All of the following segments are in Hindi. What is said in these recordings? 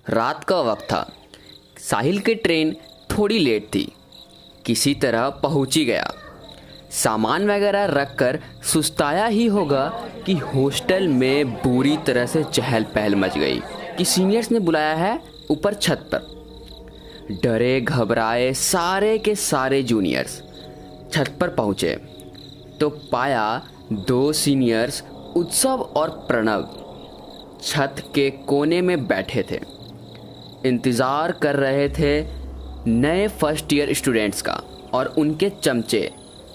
रात का वक्त था। साहिल की ट्रेन थोड़ी लेट थी। किसी तरह पहुंच ही गया। सामान वगैरह रख कर सुस्ताया ही होगा कि हॉस्टल में बुरी तरह से चहल पहल मच गई कि सीनियर्स ने बुलाया है ऊपर छत पर। डरे घबराए सारे के सारे जूनियर्स छत पर पहुँचे तो पाया दो सीनियर्स उत्सव और प्रणव छत के कोने में बैठे थे। इंतज़ार कर रहे थे नए फर्स्ट ईयर स्टूडेंट्स का और उनके चमचे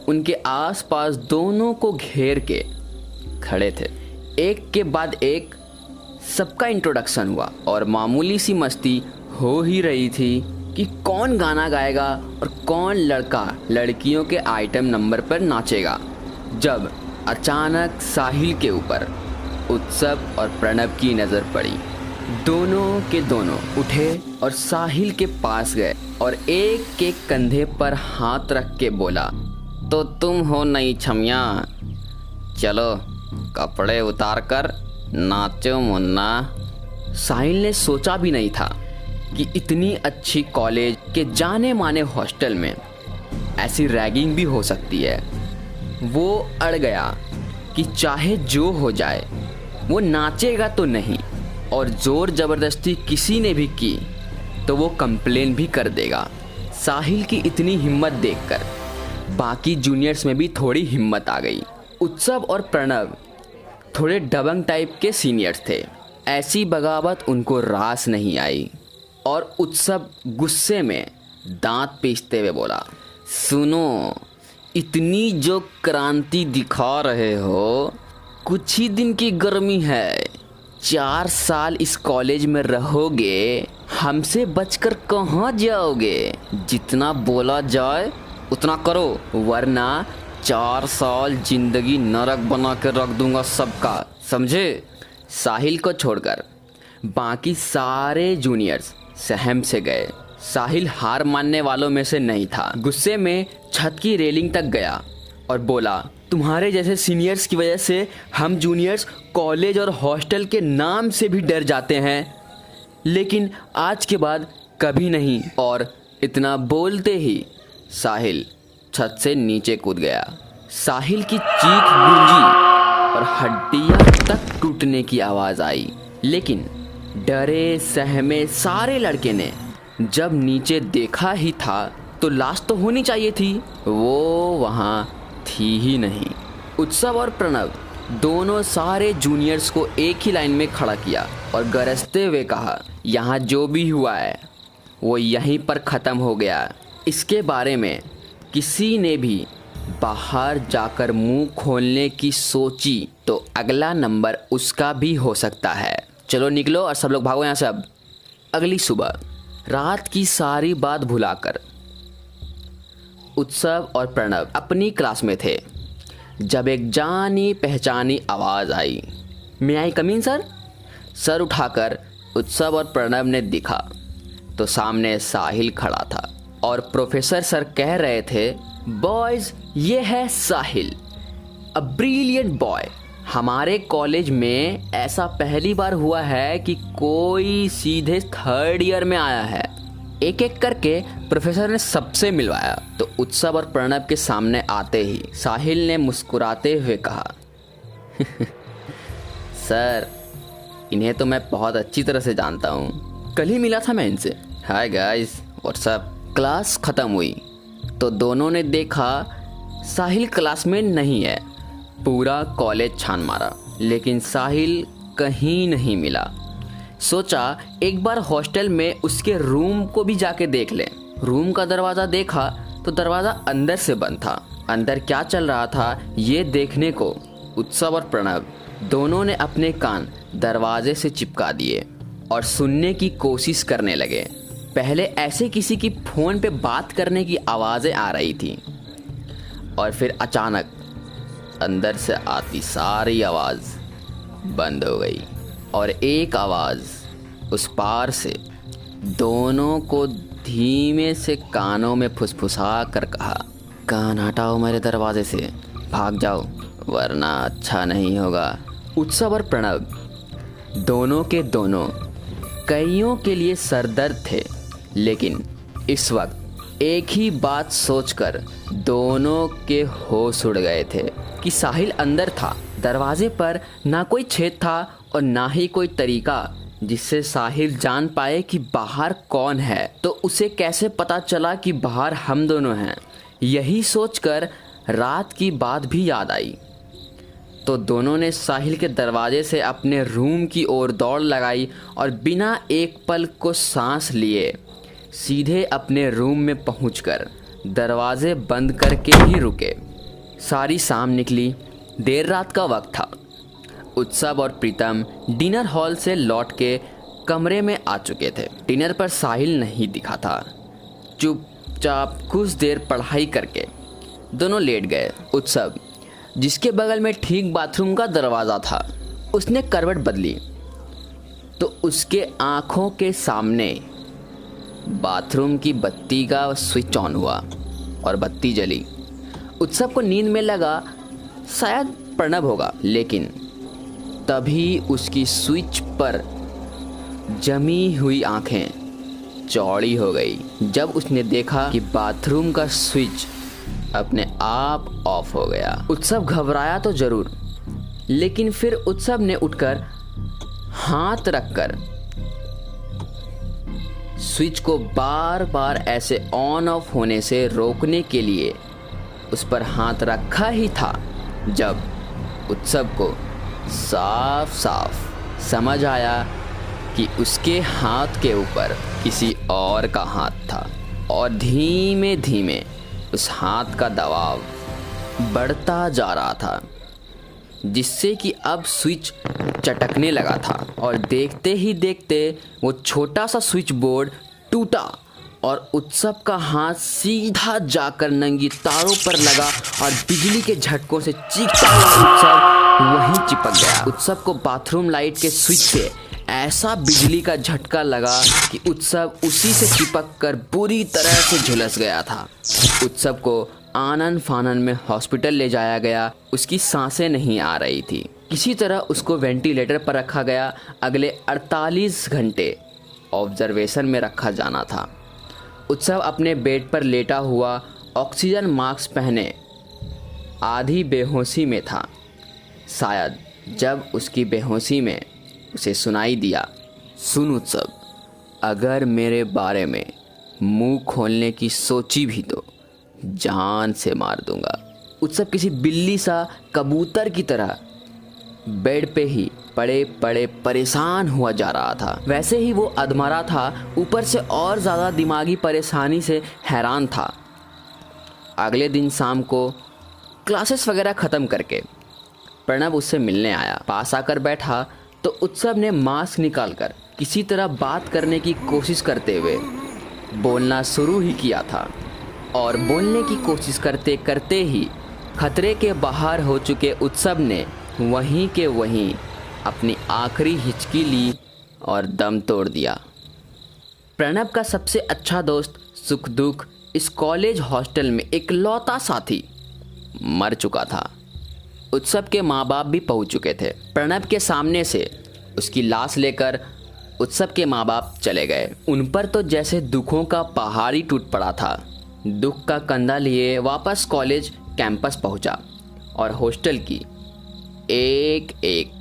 उनके आसपास दोनों को घेर के खड़े थे। एक के बाद एक सबका इंट्रोडक्शन हुआ और मामूली सी मस्ती हो ही रही थी कि कौन गाना गाएगा और कौन लड़का लड़कियों के आइटम नंबर पर नाचेगा, जब अचानक साहिल के ऊपर उत्सव और प्रणव की नज़र पड़ी। दोनों के दोनों उठे और साहिल के पास गए और एक के कंधे पर हाथ रख के बोला, तो तुम हो नई छमिया, चलो कपड़े उतार कर नाचो मुन्ना। साहिल ने सोचा भी नहीं था कि इतनी अच्छी कॉलेज के जाने माने हॉस्टल में ऐसी रैगिंग भी हो सकती है। वो अड़ गया कि चाहे जो हो जाए वो नाचेगा तो नहीं, और ज़ोर ज़बरदस्ती किसी ने भी की तो वो कंप्लेन भी कर देगा। साहिल की इतनी हिम्मत देखकर बाकी जूनियर्स में भी थोड़ी हिम्मत आ गई। उत्सव और प्रणव थोड़े दबंग टाइप के सीनियर्स थे। ऐसी बगावत उनको रास नहीं आई और उत्सव गुस्से में दांत पीसते हुए बोला, सुनो, इतनी जो क्रांति दिखा रहे हो, कुछ ही दिन की गर्मी है। 4 साल इस कॉलेज में रहोगे, हमसे बचकर कहाँ जाओगे। जितना बोला जाए उतना करो, वरना 4 साल जिंदगी नरक बना के रख दूंगा सबका, समझे। साहिल को छोड़कर बाकी सारे जूनियर्स सहम से गए। साहिल हार मानने वालों में से नहीं था। गुस्से में छत की रेलिंग तक गया और बोला, तुम्हारे जैसे सीनियर्स की वजह से हम जूनियर्स कॉलेज और हॉस्टल के नाम से भी डर जाते हैं, लेकिन आज के बाद कभी नहीं। और इतना बोलते ही साहिल छत से नीचे कूद गया। साहिल की चीख गूंजी और हड्डियां तक टूटने की आवाज़ आई, लेकिन डरे सहमे सारे लड़के ने जब नीचे देखा ही था तो लाश तो होनी चाहिए थी, वो वहाँ थी ही नहीं। उत्सव और प्रणव दोनों सारे जूनियर्स को एक ही लाइन में खड़ा किया और गरजते हुए कहा, यहाँ जो भी हुआ है वो यहीं पर ख़त्म हो गया। इसके बारे में किसी ने भी बाहर जाकर मुंह खोलने की सोची तो अगला नंबर उसका भी हो सकता है। चलो निकलो और सब लोग भागो यहाँ से अब। अगली सुबह रात की सारी बात भुलाकर उत्सव और प्रणव अपनी क्लास में थे जब एक जानी पहचानी आवाज़ आई, मे आई कम इन सर। सर उठाकर उत्सव और प्रणव ने दिखा तो सामने साहिल खड़ा था और प्रोफेसर सर कह रहे थे, बॉयज़, ये है साहिल, अ ब्रिलियंट बॉय। हमारे कॉलेज में ऐसा पहली बार हुआ है कि कोई सीधे 3rd ईयर में आया है। एक एक करके प्रोफेसर ने सबसे मिलवाया तो उत्सव और प्रणव के सामने आते ही साहिल ने मुस्कुराते हुए कहा, सर, इन्हें तो मैं बहुत अच्छी तरह से जानता हूँ, कल ही मिला था मैं इनसे। Hi guys, WhatsApp. क्लास ख़त्म हुई तो दोनों ने देखा साहिल क्लास में नहीं है। पूरा कॉलेज छान मारा लेकिन साहिल कहीं नहीं मिला। सोचा एक बार हॉस्टल में उसके रूम को भी जाके देख लें। रूम का दरवाज़ा देखा तो दरवाज़ा अंदर से बंद था। अंदर क्या चल रहा था ये देखने को उत्सव और प्रणव दोनों ने अपने कान दरवाजे से चिपका दिए और सुनने की कोशिश करने लगे। पहले ऐसे किसी की फ़ोन पे बात करने की आवाज़ें आ रही थी और फिर अचानक अंदर से आती सारी आवाज़ बंद हो गई और एक आवाज़ उस पार से दोनों को धीमे से कानों में फुसफुसा कर कहा, कान हटाओ मेरे दरवाजे से, भाग जाओ वरना अच्छा नहीं होगा। उत्सव और प्रणव दोनों के दोनों कईयों के लिए सरदर्द थे, लेकिन इस वक्त एक ही बात सोचकर दोनों के होश उड़ गए थे कि साहिल अंदर था। दरवाजे पर ना कोई छेद था और ना ही कोई तरीका जिससे साहिल जान पाए कि बाहर कौन है। तो उसे कैसे पता चला कि बाहर हम दोनों हैं? यही सोचकर रात की बात भी याद आई। तो दोनों ने साहिल के दरवाजे से अपने रूम की ओर दौड़ लगाई और बिना एक पल को सांस लिए सीधे अपने रूम में पहुंचकर दरवाजे बंद करके ही रुके। सारी शाम निकली, देर रात का वक्त था। उत्सव और प्रीतम डिनर हॉल से लौट के कमरे में आ चुके थे। डिनर पर साहिल नहीं दिखा था। चुपचाप कुछ देर पढ़ाई करके दोनों लेट गए। उत्सव, जिसके बगल में ठीक बाथरूम का दरवाज़ा था, उसने करवट बदली तो उसके आँखों के सामने बाथरूम की बत्ती का स्विच ऑन हुआ और बत्ती जली। उत्सव को नींद में लगा शायद प्रणव होगा, लेकिन तभी उसकी स्विच पर जमी हुई आंखें चौड़ी हो गई जब उसने देखा कि बाथरूम का स्विच अपने आप ऑफ हो गया। उत्सव घबराया तो जरूर, लेकिन फिर उत्सव ने उठकर हाथ रखकर स्विच को बार बार ऐसे ऑन ऑफ होने से रोकने के लिए उस पर हाथ रखा ही था जब उत्सव को साफ साफ समझ आया कि उसके हाथ के ऊपर किसी और का हाथ था और धीमे धीमे उस हाथ का दबाव बढ़ता जा रहा था, जिससे कि अब स्विच चटकने लगा था और देखते ही देखते वो छोटा सा स्विच बोर्ड टूटा और उत्सव का हाथ सीधा जाकर नंगी तारों पर लगा और बिजली के झटकों से चीखता हुआ उत्सव वहीं चिपक गया। उत्सव को बाथरूम लाइट के स्विच से ऐसा बिजली का झटका लगा कि उत्सव उसी से चिपक कर बुरी तरह से झुलस गया था। उत्सव को आनन फानन में हॉस्पिटल ले जाया गया। उसकी सांसें नहीं आ रही थी। किसी तरह उसको वेंटिलेटर पर रखा गया। अगले 48 घंटे ऑब्जर्वेशन में रखा जाना था। उत्सव अपने बेड पर लेटा हुआ ऑक्सीजन मास्क पहने आधी बेहोशी में था। शायद जब उसकी बेहोशी में उसे सुनाई दिया, सुन उत्सव, अगर मेरे बारे में मुंह खोलने की सोची भी तो जान से मार दूंगा। उत्सव किसी बिल्ली सा कबूतर की तरह बेड पे ही पड़े पड़े परेशान हुआ जा रहा था। वैसे ही वो अधमरा था, ऊपर से और ज़्यादा दिमागी परेशानी से हैरान था। अगले दिन शाम को क्लासेस वगैरह ख़त्म करके प्रणव उससे मिलने आया। पास आकर बैठा तो उत्सव ने मास्क निकालकर किसी तरह बात करने की कोशिश करते हुए बोलना शुरू ही किया था और बोलने की कोशिश करते करते ही खतरे के बाहर हो चुके उत्सव ने वहीं के वहीं अपनी आखिरी हिचकी ली और दम तोड़ दिया। प्रणव का सबसे अच्छा दोस्त सुख दुख इस कॉलेज हॉस्टल में इकलौता साथी मर चुका था। उत्सव के माँ बाप भी पहुंच चुके थे। प्रणव के सामने से उसकी लाश लेकर उत्सव के माँ बाप चले गए। उन पर तो जैसे दुखों का पहाड़ ही टूट पड़ा था। दुख का कंधा लिए वापस कॉलेज कैंपस पहुंचा और हॉस्टल की एक एक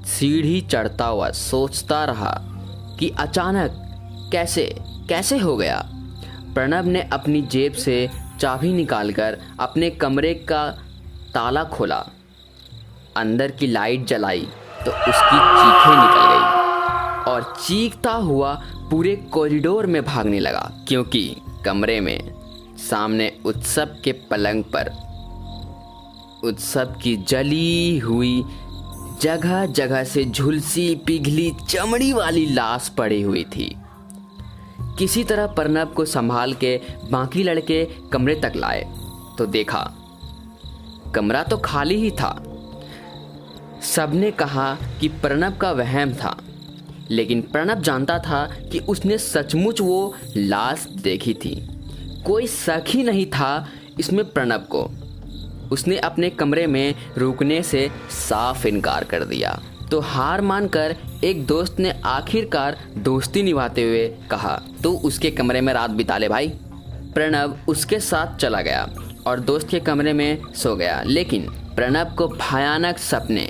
सीढ़ी चढ़ता हुआ सोचता रहा कि अचानक कैसे हो गया। प्रणव ने अपनी जेब से चाबी निकालकर अपने कमरे का ताला खोला, अंदर की लाइट जलाई तो उसकी चीखें निकल गई और चीखता हुआ पूरे कॉरिडोर में भागने लगा, क्योंकि कमरे में सामने उत्सव के पलंग पर उत्सव की जली हुई जगह जगह से झुलसी पिघली चमड़ी वाली लाश पड़ी हुई थी। किसी तरह प्रणव को संभाल के बाकी लड़के कमरे तक लाए तो देखा कमरा तो खाली ही था। सबने कहा कि प्रणव का वहम था, लेकिन प्रणव जानता था कि उसने सचमुच वो लाश देखी थी। कोई शक ही नहीं था इसमें प्रणव को। उसने अपने कमरे में रुकने से साफ इनकार कर दिया तो हार मानकर एक दोस्त ने आखिरकार दोस्ती निभाते हुए कहा, तू उसके कमरे में रात बिता ले भाई। प्रणव उसके साथ चला गया और दोस्त के कमरे में सो गया। लेकिन प्रणव को भयानक सपने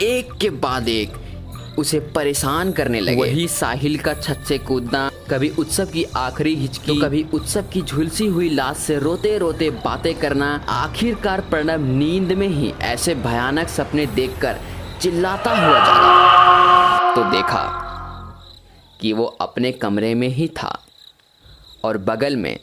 एक के बाद एक उसे परेशान करने लगे। वही साहिल का छत से कूदना, कभी उत्सव की आखिरी हिचकी, तो कभी उत्सव की झुलसी हुई लाश से रोते रोते बातें करना। आखिरकार प्रणव नींद में ही ऐसे भयानक सपने देखकर चिल्लाता हुआ जागा तो देखा कि वो अपने कमरे में ही था और बगल में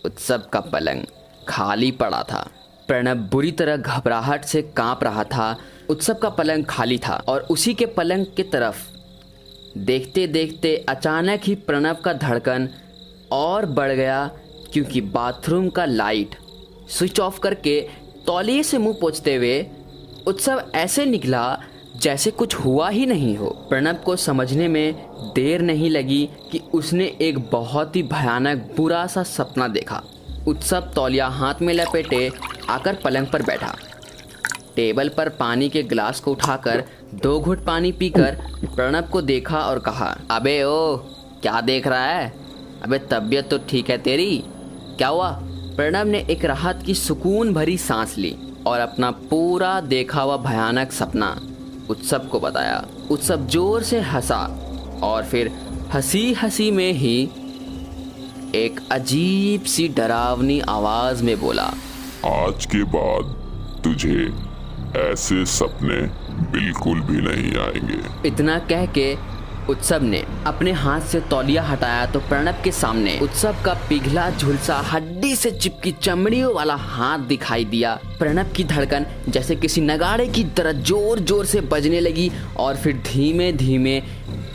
उत्सव का पलंग खाली पड़ा था। प्रणव बुरी तरह घबराहट से कांप रहा था। उत्सव का पलंग खाली था और उसी के पलंग की तरफ देखते देखते अचानक ही प्रणव का धड़कन और बढ़ गया, क्योंकि बाथरूम का लाइट स्विच ऑफ करके तौलिए से मुंह पोंछते हुए उत्सव ऐसे निकला जैसे कुछ हुआ ही नहीं हो। प्रणव को समझने में देर नहीं लगी कि उसने एक बहुत ही भयानक बुरा सा सपना देखा। उत्सव तौलिया हाथ में लपेटे आकर पलंग पर बैठा। टेबल पर पानी के गिलास को उठाकर 2 घूंट पानी पीकर प्रणव को देखा और कहा, अबे ओ क्या देख रहा है? अबे तबीयत तो ठीक है तेरी, क्या हुआ? प्रणव ने एक राहत की सुकून भरी सांस ली और अपना पूरा देखा हुआ भयानक सपना उत्सव को बताया। उत्सव जोर से हंसा और फिर हंसी हंसी में ही एक अजीब सी डरावनी आवाज में बोला, आज के बाद तुझे ऐसे सपने बिल्कुल भी नहीं आएंगे। इतना कह के उत्सव ने अपने हाथ से तौलिया हटाया तो प्रणव के सामने उत्सव का पिघला झुलसा हड्डी से चिपकी चमड़ियों वाला हाथ दिखाई दिया। प्रणव की धड़कन जैसे किसी नगाड़े की तरह जोर जोर से बजने लगी और फिर धीमे धीमे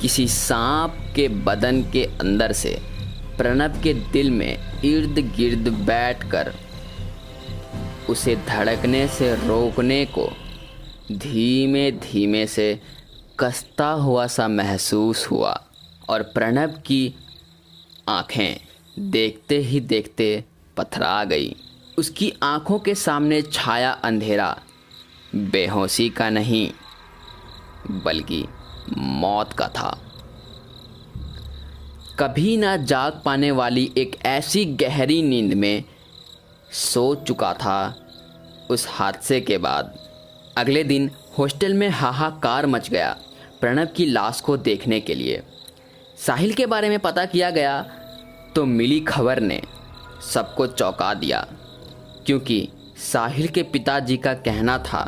किसी सांप के बदन के अंदर से प्रणव के दिल में इर्द गिर्द बैठकर उसे धड़कने से रोकने को धीमे धीमे से कसता हुआ सा महसूस हुआ और प्रणव की आंखें देखते ही देखते पथरा गई। उसकी आंखों के सामने छाया अंधेरा बेहोशी का नहीं बल्कि मौत का था। कभी ना जाग पाने वाली एक ऐसी गहरी नींद में सो चुका था। उस हादसे के बाद अगले दिन हॉस्टल में हाहाकार मच गया प्रणव की लाश को देखने के लिए। साहिल के बारे में पता किया गया तो मिली खबर ने सबको चौंका दिया, क्योंकि साहिल के पिताजी का कहना था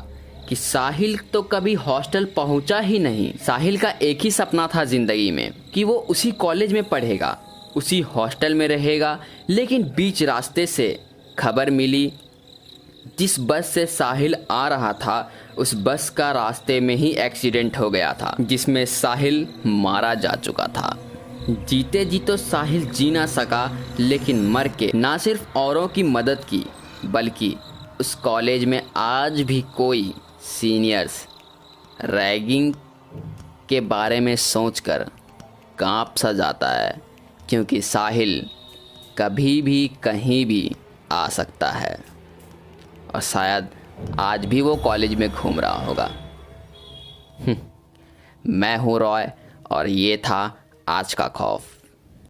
कि साहिल तो कभी हॉस्टल पहुंचा ही नहीं। साहिल का एक ही सपना था ज़िंदगी में कि वो उसी कॉलेज में पढ़ेगा, उसी हॉस्टल में रहेगा। लेकिन बीच रास्ते से खबर मिली जिस बस से साहिल आ रहा था उस बस का रास्ते में ही एक्सीडेंट हो गया था, जिसमें साहिल मारा जा चुका था। जीते जी तो साहिल जी ना सका, लेकिन मर के ना सिर्फ औरों की मदद की बल्कि उस कॉलेज में आज भी कोई सीनियर्स रैगिंग के बारे में सोचकर कांप सा जाता है, क्योंकि साहिल कभी भी कहीं भी आ सकता है और शायद आज भी वो कॉलेज में घूम रहा होगा। मैं हूँ रॉय और ये था आज का खौफ।